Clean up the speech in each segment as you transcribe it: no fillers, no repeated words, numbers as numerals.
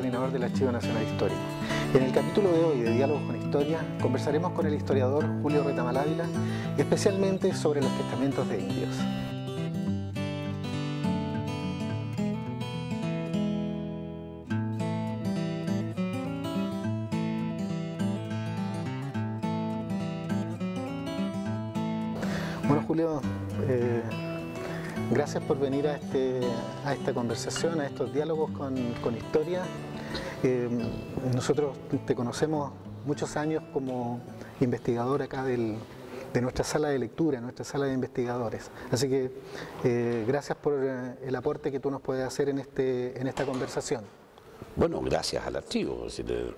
coordinador del Archivo Nacional Histórico. En el capítulo de hoy de Diálogos con Historia conversaremos con el historiador Julio Retamal Ávila, especialmente sobre los testamentos de indios. Bueno, Julio, gracias por venir a esta conversación, a estos diálogos con historia. Nosotros te conocemos muchos años como investigador acá de nuestra sala de lectura, nuestra sala de investigadores. Así que gracias por el aporte que tú nos puedes hacer en esta conversación. Bueno, gracias al archivo. Es decir,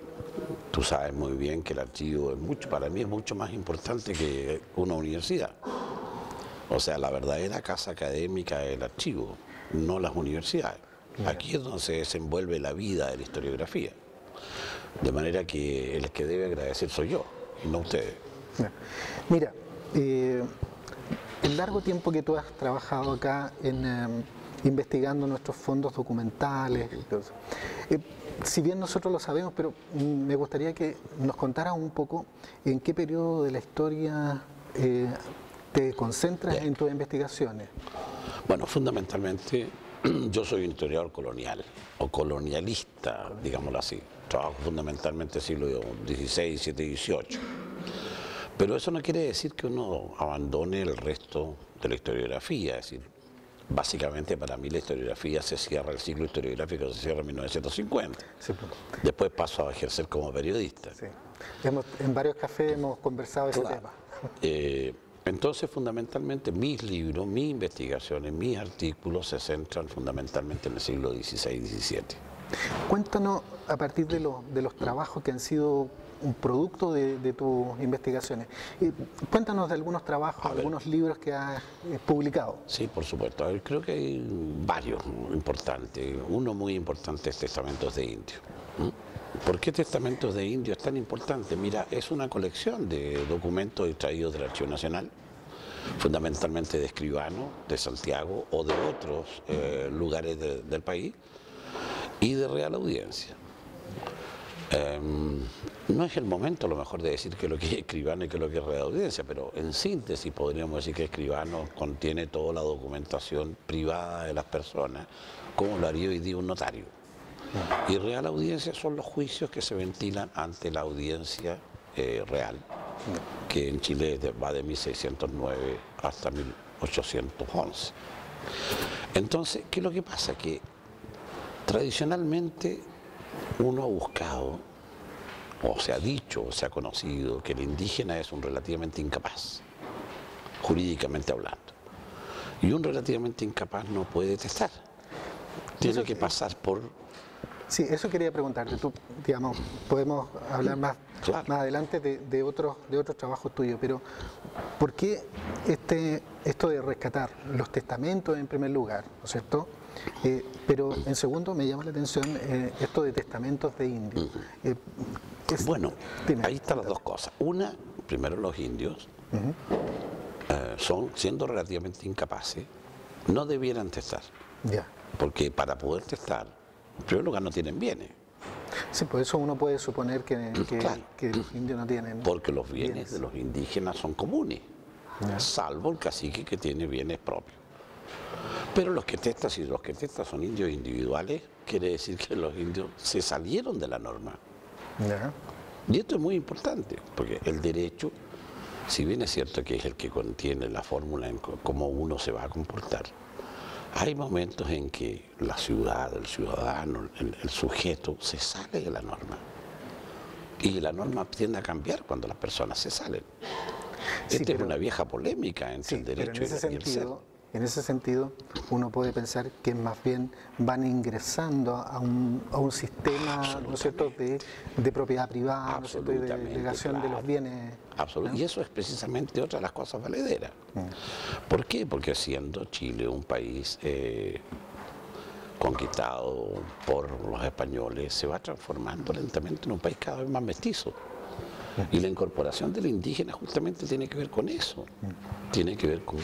tú sabes muy bien que el archivo para mí es mucho más importante que una universidad. O sea, la verdadera casa académica es el archivo, no las universidades. Aquí es donde se desenvuelve la vida de la historiografía. De manera que el que debe agradecer soy yo, y no ustedes. Mira, el largo tiempo que tú has trabajado acá investigando nuestros fondos documentales, si bien nosotros lo sabemos, pero me gustaría que nos contaras un poco en qué periodo de la historia te concentras en tus investigaciones. Bueno, fundamentalmente yo soy un historiador colonial o colonialista, digámoslo así. Trabajo fundamentalmente siglo XVI, XVII, XVIII. Pero eso no quiere decir que uno abandone el resto de la historiografía. Es decir, básicamente para mí la historiografía se cierra, el ciclo historiográfico se cierra en 1950. Sí. Después paso a ejercer como periodista. Sí. En varios cafés hemos conversado ese tema. Entonces, fundamentalmente, mis libros, mis investigaciones, mis artículos se centran fundamentalmente en el siglo XVI y XVII. Cuéntanos, a partir de los trabajos que han sido un producto de tus investigaciones, cuéntanos de algunos trabajos, algunos libros que has publicado. Sí, por supuesto. Creo que hay varios importantes. Uno muy importante es Testamentos de Indios. ¿Por qué Testamentos de Indios es tan importante? Mira, es una colección de documentos extraídos del Archivo Nacional, fundamentalmente de escribanos, de Santiago o de otros lugares del país, y de Real Audiencia. No es el momento a lo mejor de decir que lo que es escribano y que lo que es Real Audiencia, pero en síntesis podríamos decir que escribano contiene toda la documentación privada de las personas, como lo haría hoy día un notario. Y Real Audiencia son los juicios que se ventilan ante la audiencia real, que en Chile va de 1609 hasta 1811. Entonces, ¿qué es lo que pasa? Que tradicionalmente uno ha buscado, o se ha dicho, o se ha conocido, que el indígena es un relativamente incapaz, jurídicamente hablando. Y un relativamente incapaz no puede testar. Tiene que pasar por... Sí, eso quería preguntarte. Tú, digamos, podemos hablar más adelante de otros trabajos tuyos, pero ¿por qué esto de rescatar los testamentos en primer lugar, ¿no es cierto? Pero en segundo me llama la atención esto de testamentos de indios. Bueno, ahí están las dos cosas. Una, primero los indios siendo relativamente incapaces, no debieran testar. Porque para poder testar, en primer lugar no tienen bienes. Sí, por eso uno puede suponer que los indios no tienen. Porque los bienes de los indígenas son comunes, salvo el cacique que tiene bienes propios. Pero los que testan, si los que testan son indios individuales, quiere decir que los indios se salieron de la norma. Y esto es muy importante, porque el derecho, si bien es cierto que es el que contiene la fórmula en cómo uno se va a comportar, hay momentos en que la ciudad, el ciudadano, el sujeto se sale de la norma. Y la norma tiende a cambiar cuando las personas se salen. Esta es una vieja polémica entre el derecho y el ser. En ese sentido, uno puede pensar que más bien van ingresando a un sistema, ¿no es cierto?, de propiedad privada, ¿no es cierto?, y de delegación de los bienes. Absolutamente. ¿No? Y eso es precisamente otra de las cosas valederas. ¿Por qué? Porque siendo Chile un país conquistado por los españoles, se va transformando lentamente en un país cada vez más mestizo. Y la incorporación del indígena justamente tiene que ver con eso. Tiene que ver con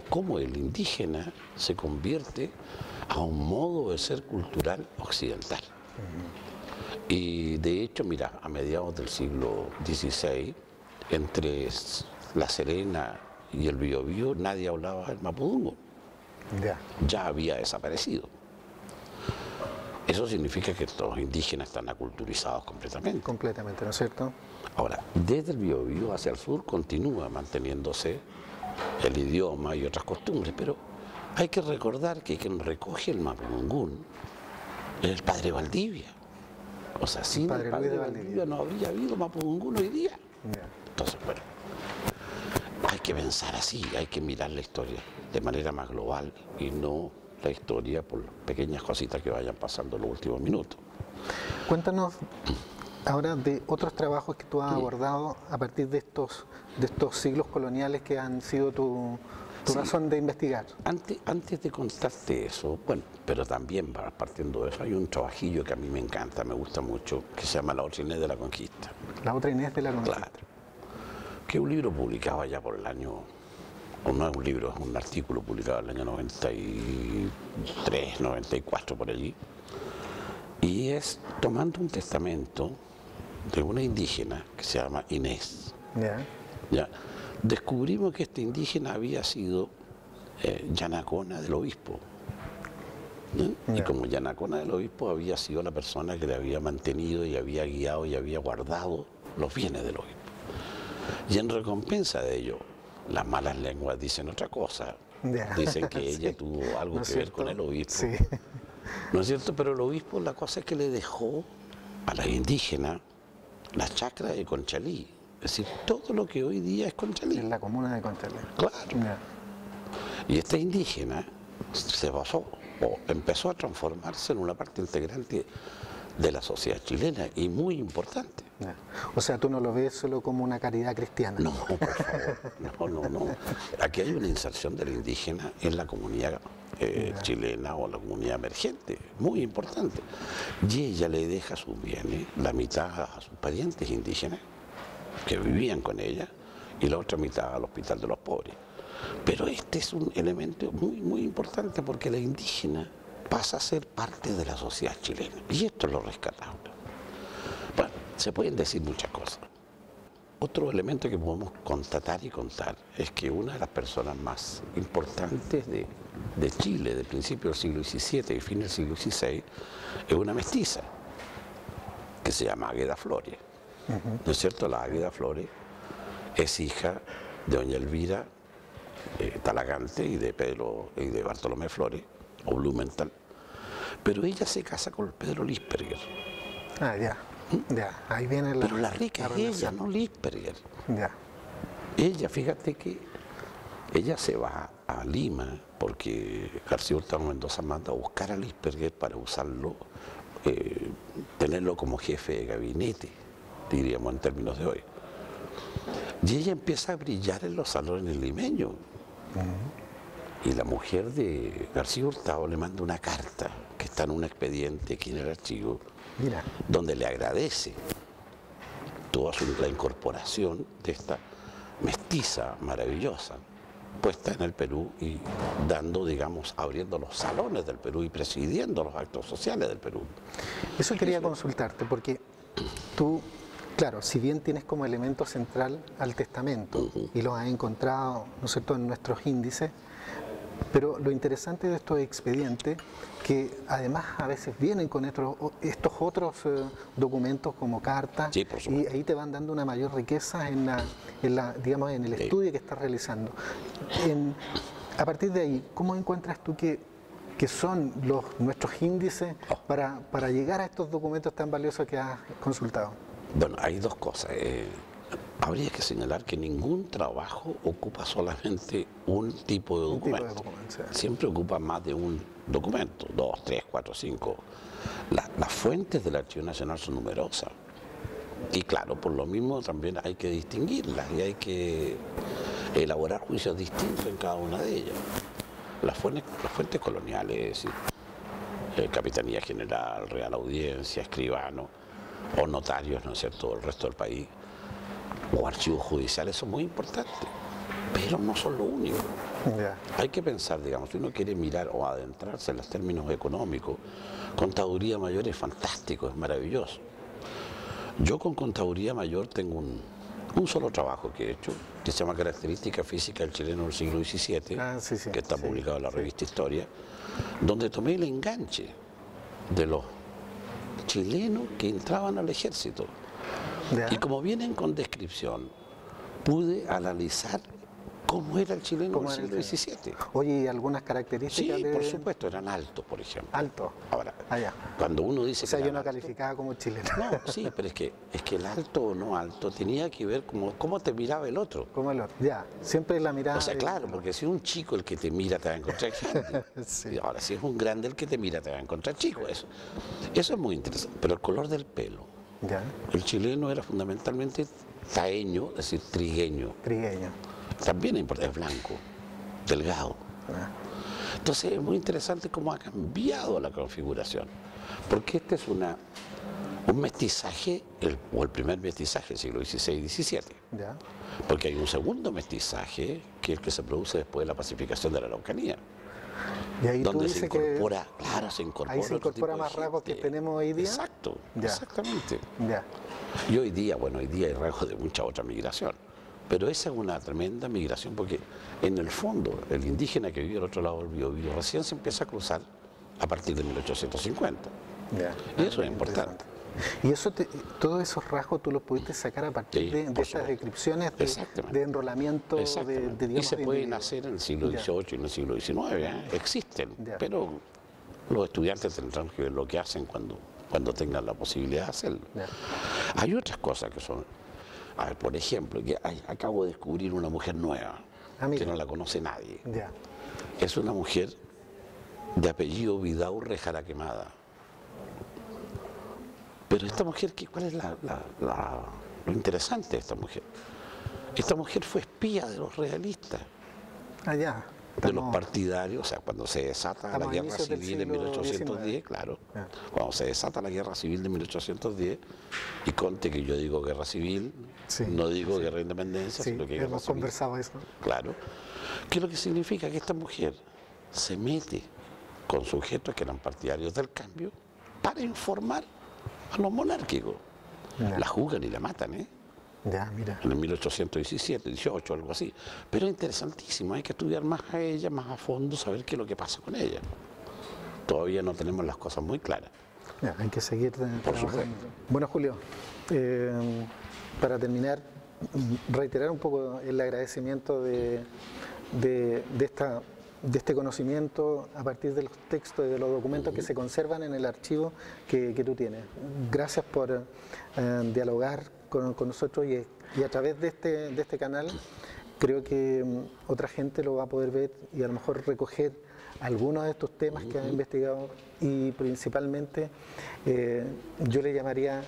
cómo el indígena se convierte a un modo de ser cultural occidental. Y de hecho, mira, a mediados del siglo XVI, entre La Serena y el Biobío, nadie hablaba del mapudungun. Ya había desaparecido. Eso significa que los indígenas están aculturizados completamente. Completamente, ¿no es cierto? Ahora, desde el Biobío hacia el sur continúa manteniéndose el idioma y otras costumbres, pero hay que recordar que quien recoge el mapudungún es el padre Valdivia. O sea, sin el padre Valdivia no habría habido mapudungún hoy día. Entonces, bueno, hay que pensar así, hay que mirar la historia de manera más global y no la historia por pequeñas cositas que vayan pasando en los últimos minutos. Cuéntanos ahora de otros trabajos que tú has abordado a partir de estos siglos coloniales que han sido tu razón de investigar. Antes de contarte eso, bueno, pero también partiendo de eso, hay un trabajillo que a mí me encanta, me gusta mucho, que se llama La otra Inés de la Conquista. La otra Inés de la Conquista. Claro. Que es un libro publicado allá por el año, o no es un libro, es un artículo publicado en el año 93, 94, por allí. Y es tomando un testamento de una indígena que se llama Inés. Ya. Descubrimos que esta indígena había sido yanacona del obispo. Y como yanacona del obispo había sido la persona que le había mantenido y había guiado y había guardado los bienes del obispo. Y en recompensa de ello, las malas lenguas dicen otra cosa. Dicen que ella tuvo algo que ver con el obispo. Sí. ¿No es cierto? Pero el obispo, la cosa es que le dejó a la indígena la chacra de Conchalí. Es decir, todo lo que hoy día es Conchalí. En la comuna de Conchalí. Claro. Y esta indígena se basó o empezó a transformarse en una parte integrante de la sociedad chilena y muy importante. O sea, tú no lo ves solo como una caridad cristiana. No, por favor, no. Aquí hay una inserción de la indígena en la comunidad chilena o la comunidad emergente, muy importante. Y ella le deja sus bienes, la mitad a sus parientes indígenas que vivían con ella y la otra mitad al Hospital de los Pobres. Pero este es un elemento muy, muy importante porque la indígena pasa a ser parte de la sociedad chilena. Y esto es lo rescatable. Bueno, se pueden decir muchas cosas. Otro elemento que podemos constatar y contar es que una de las personas más importantes de Chile, de principio del siglo XVII y fin del siglo XVI, es una mestiza que se llama Águeda Flores. ¿No es cierto? La Águeda Flores es hija de doña Elvira Talagante y de Bartolomé Flores, o Blumenthal, pero ella se casa con Pedro Lisperger. Ya, ahí viene la... Pero la rica es ella, no Lisperger. Ya. Ella, fíjate que ella se va a Lima porque García Hurtado Mendoza manda a buscar a Lisperger para usarlo, tenerlo como jefe de gabinete, diríamos en términos de hoy. Y ella empieza a brillar en los salones limeños. Y la mujer de García Hurtado le manda una carta que está en un expediente aquí en el archivo, donde le agradece toda la incorporación de esta mestiza maravillosa puesta en el Perú y dando, digamos, abriendo los salones del Perú y presidiendo los actos sociales del Perú. Eso quería consultarte, porque tú, claro, si bien tienes como elemento central al testamento y los has encontrado, ¿no es cierto?, en nuestros índices, pero lo interesante de estos expedientes, que además a veces vienen con estos otros documentos como cartas, sí, por y ahí te van dando una mayor riqueza digamos, en el estudio que estás realizando. A partir de ahí, ¿cómo encuentras tú que son nuestros índices para llegar a estos documentos tan valiosos que has consultado? Bueno, hay dos cosas. Habría que señalar que ningún trabajo ocupa solamente un tipo de documento. Siempre ocupa más de un documento, 2, 3, 4, 5. Las fuentes del Archivo Nacional son numerosas. Y claro, por lo mismo también hay que distinguirlas y hay que elaborar juicios distintos en cada una de ellas. Las fuentes coloniales, es decir, Capitanía General, Real Audiencia, Escribano, o notarios, ¿no es cierto?, el resto del país, o archivos judiciales son muy importantes. pero no son lo único. Ya. Hay que pensar, digamos, si uno quiere mirar o adentrarse en los términos económicos, contaduría mayor es fantástico, es maravilloso. Yo con contaduría mayor tengo un solo trabajo que he hecho, que se llama Característica Física del Chileno del siglo XVII, Sí, sí, que está sí, publicado en la sí. revista Historia, donde tomé el enganche de los chilenos que entraban al ejército. Ya. Y como vienen con descripción, pude analizar cómo era el chileno ¿Cómo del era el siglo chileno? XVII. Oye, ¿y algunas Sí, características de por supuesto, eran altos, por ejemplo. alto? Ahora, Ya. cuando uno dice O sea, que yo eran no altos, calificaba como chileno. no, sí, pero es que el alto o no alto tenía que ver cómo te miraba el otro. Como el otro. Ya, siempre la mirada. O sea, claro, porque si es un chico el que te mira te va a encontrar grande. Sí. Y ahora, si es un grande el que te mira te va a encontrar chico. Eso es muy interesante. Pero el color del pelo. Ya, El chileno era fundamentalmente taeño, es decir, trigueño. trigueño. También es blanco, delgado. Ah, Entonces es muy interesante cómo ha cambiado la configuración. Porque este es un mestizaje, o el primer mestizaje del siglo XVI y XVII. ya. Porque hay un segundo mestizaje, que es el que se produce después de la pacificación de la Araucanía. Y ahí tú Donde se dices que incorpora, claro, se incorpora ahí se otro tipo incorpora de más rasgos que gente. tenemos hoy día. Exacto, Ya. exactamente. Ya, Y hoy día hay rasgos de mucha otra migración. Pero esa es una tremenda migración porque en el fondo el indígena que vive al otro lado del Biobío recién se empieza a cruzar a partir de 1850. ya. Y eso es importante. Y eso todos esos rasgos tú los pudiste sacar a partir Sí, de por estas supuesto. descripciones Exactamente. de enrolamiento, Exactamente. Y digamos, se de pueden individuos. hacer en el siglo Ya. XVIII y en el siglo XIX, ¿eh? Existen, Ya. pero los estudiantes tendrán que ver lo que hacen cuando tengan la posibilidad de hacerlo. Ya. Hay otras cosas que son, a ver, por ejemplo, acabo de descubrir una mujer nueva, Ah, mira. que no la conoce nadie. Ya, Es una mujer de apellido Vidaurre Jaraquemada. Pero esta mujer, ¿cuál es lo interesante de esta mujer? Esta mujer fue espía de los realistas, ya. de los partidarios, o sea, cuando se desata la estamos a guerra inicios del civil en siglo 1810, XIX. claro, Ya. cuando se desata la guerra civil de 1810, y conte que yo digo guerra civil, Sí, no digo guerra de independencia, Sí, sino que guerra hemos civil. conversado eso. Claro. ¿Qué es lo que significa? Que esta mujer se mete con sujetos que eran partidarios del cambio para informar a los monárquicos. Ya. La juzgan y la matan, ¿eh? Ya, mira. En el 1817, 18, algo así. Pero es interesantísimo, hay que estudiar más a ella, más a fondo, saber qué es lo que pasa con ella. Todavía no tenemos las cosas muy claras. Ya, hay que seguir trabajando. supuesto. Bueno, Julio, para terminar, reiterar un poco el agradecimiento de este conocimiento a partir de los textos y de los documentos que se conservan en el archivo que tú tienes. Gracias por dialogar con nosotros y a través de este canal creo que otra gente lo va a poder ver y a lo mejor recoger algunos de estos temas que han investigado y principalmente yo le llamaría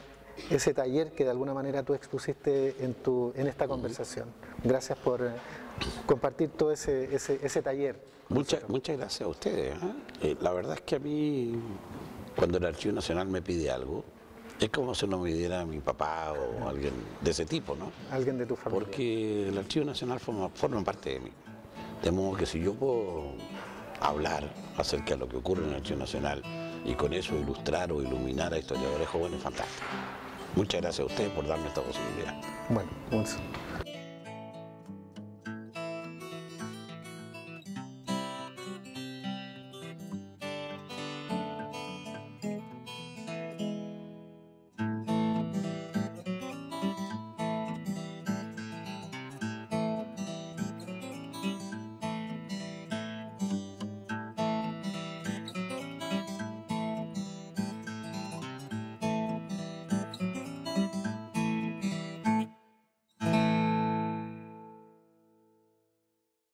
ese taller que de alguna manera tú expusiste en esta conversación. Gracias por compartir todo ese taller. Muchas gracias a ustedes. La verdad es que a mí, cuando el Archivo Nacional me pide algo, es como si no me diera mi papá o alguien de ese tipo, ¿no? Alguien de tu familia. Porque el Archivo Nacional forma parte de mí. De modo que si yo puedo hablar acerca de lo que ocurre en el Archivo Nacional y con eso ilustrar o iluminar a historiadores jóvenes, fantástico. Muchas gracias a ustedes por darme esta posibilidad. Bueno,